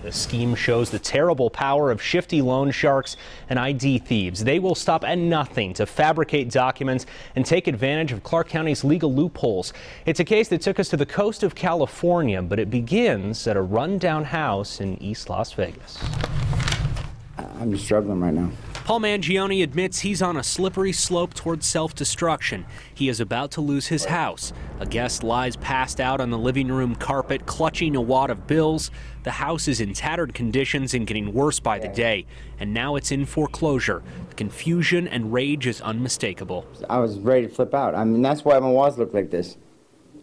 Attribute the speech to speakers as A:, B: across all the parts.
A: The scheme shows the terrible power of shifty loan sharks and ID thieves. They will stop at nothing to fabricate documents and take advantage of Clark County's legal loopholes. It's a case that took us to the coast of California, but it begins at a rundown house in East Las Vegas.
B: I'm just struggling right now.
A: Paul Mangione admits he's on a slippery slope towards self-destruction. He is about to lose his house. A guest lies passed out on the living room carpet, clutching a wad of bills. The house is in tattered conditions and getting worse by the day. And now it's in foreclosure. The confusion and rage is unmistakable.
B: I was ready to flip out. I mean, that's why my walls look like this.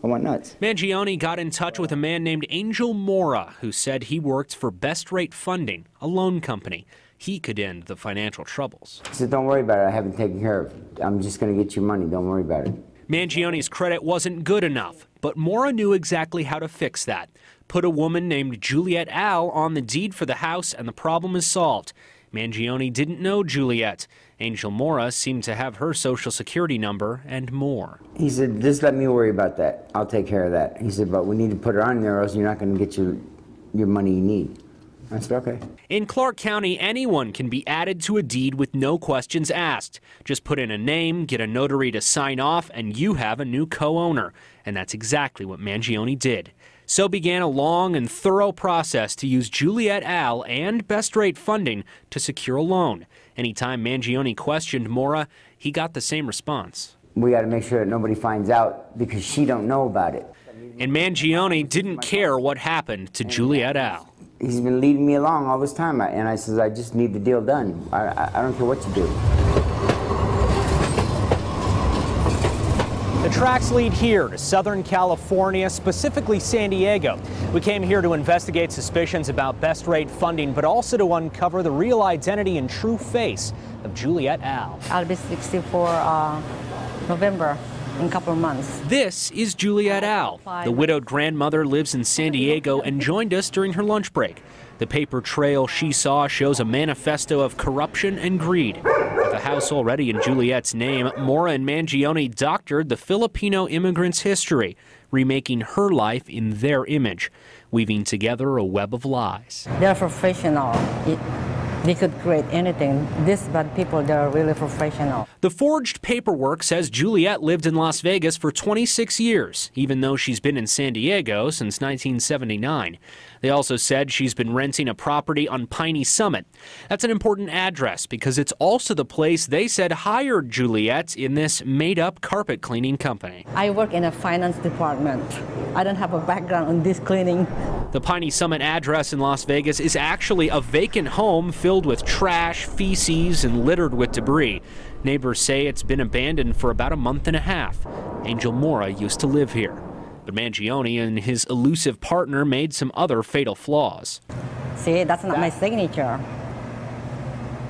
B: I went nuts.
A: Mangione got in touch with a man named Angel Mora, who said he worked for Best Rate Funding, a loan company. He could end the financial troubles.
B: He said, don't worry about it. I have it taken care of. I'm just going to get you money. Don't worry about it.
A: Mangione's credit wasn't good enough, but Mora knew exactly how to fix that. Put a woman named Juliet Al on the deed for the house, and the problem is solved. Mangione didn't know Juliet. Angel Mora seemed to have her social security number and more.
B: He said, just let me worry about that. I'll take care of that. He said, but we need to put her on there or else you're not going to get your money you need. I said, okay.
A: In Clark County, anyone can be added to a deed with no questions asked. Just put in a name, get a notary to sign off, and you have a new co-owner. And that's exactly what Mangione did. So began a long and thorough process to use Juliet Al and Best Rate Funding to secure a loan. Anytime Mangione questioned Mora, he got the same response.
B: We got to make sure that nobody finds out because she don't know about it.
A: And Mangione didn't care what happened to Juliet Al.
B: He's been leading me along all this time, and I says, I just need the deal done. I don't care what you do.
A: The tracks lead here to Southern California, specifically San Diego. We came here to investigate suspicions about Best Rate Funding, but also to uncover the real identity and true face of Juliet Al.
C: I'll be 64 November. In a couple of months.
A: This is Juliet Al. The widowed grandmother lives in San Diego and joined us during her lunch break. The paper trail she saw shows a manifesto of corruption and greed. With the house already in Juliet's name, Mora and Mangione doctored the Filipino immigrant's history, remaking her life in their image, weaving together a web of lies.
C: They're professional. They could create anything. These bad people, they're really professional.
A: The forged paperwork says Juliet lived in Las Vegas for 26 years, even though she's been in San Diego since 1979. They also said she's been renting a property on Piney Summit. That's an important address because it's also the place they said hired Juliet in this made-up carpet cleaning company.
C: I work in a finance department. I don't have a background on this cleaning.
A: The Piney Summit address in Las Vegas is actually a vacant home filled with trash, feces, and littered with debris. Neighbors say it's been abandoned for about a month and a half. Angel Mora used to live here. But Mangione and his elusive partner made some other fatal flaws.
C: See, that's not my signature.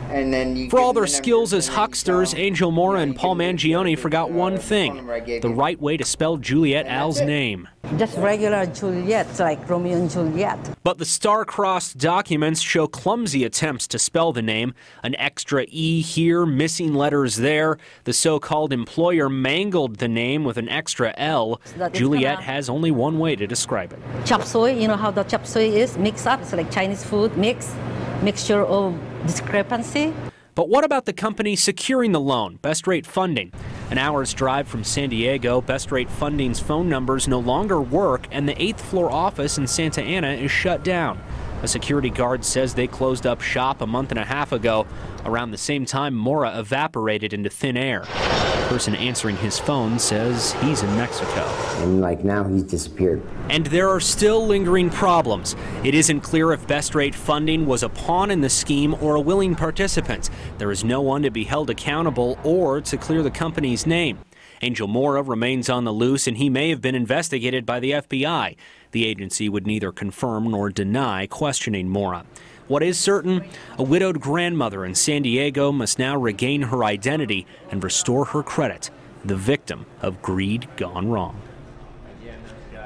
B: And then
A: For all their skills as hucksters, Angel Mora and Paul Mangione forgot one thing, the right way to spell Juliet Al's name.
C: Just regular Juliet, like Romeo and Juliet.
A: But the star-crossed documents show clumsy attempts to spell the name, an extra E here, missing letters there. The so-called employer mangled the name with an extra L. Juliet has only one way to describe it.
C: Chop suey, you know how the chop suey is? Mix up, it's like Chinese food, mixture of discrepancy.
A: But what about the company securing the loan, Best Rate Funding? An hour's drive from San Diego, Best Rate Funding's phone numbers no longer work, and the 8th floor office in Santa Ana is shut down. A security guard says they closed up shop a month and a half ago. Around the same time, Mora evaporated into thin air. The person answering his phone says he's in Mexico.
B: And like now, he's disappeared.
A: And there are still lingering problems. It isn't clear if Best Rate Funding was a pawn in the scheme or a willing participant. There is no one to be held accountable or to clear the company's name. Angel Mora remains on the loose, and he may have been investigated by the FBI. The agency would neither confirm nor deny questioning Mora. What is certain, a widowed grandmother in San Diego must now regain her identity and restore her credit, the victim of greed gone wrong.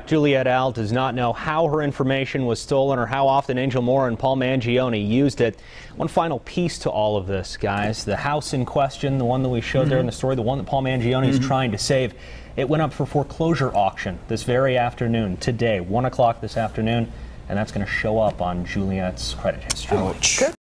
A: Juliet Al does not know how her information was stolen or how often Angel Mora and Paul Mangione used it. One final piece to all of this, guys. The house in question, the one that we showed there in the story, the one that Paul Mangione is trying to save, it went up for foreclosure auction this very afternoon, today, 1 o'clock this afternoon. and that's going to show up on Juliet's credit history.
D: Ouch.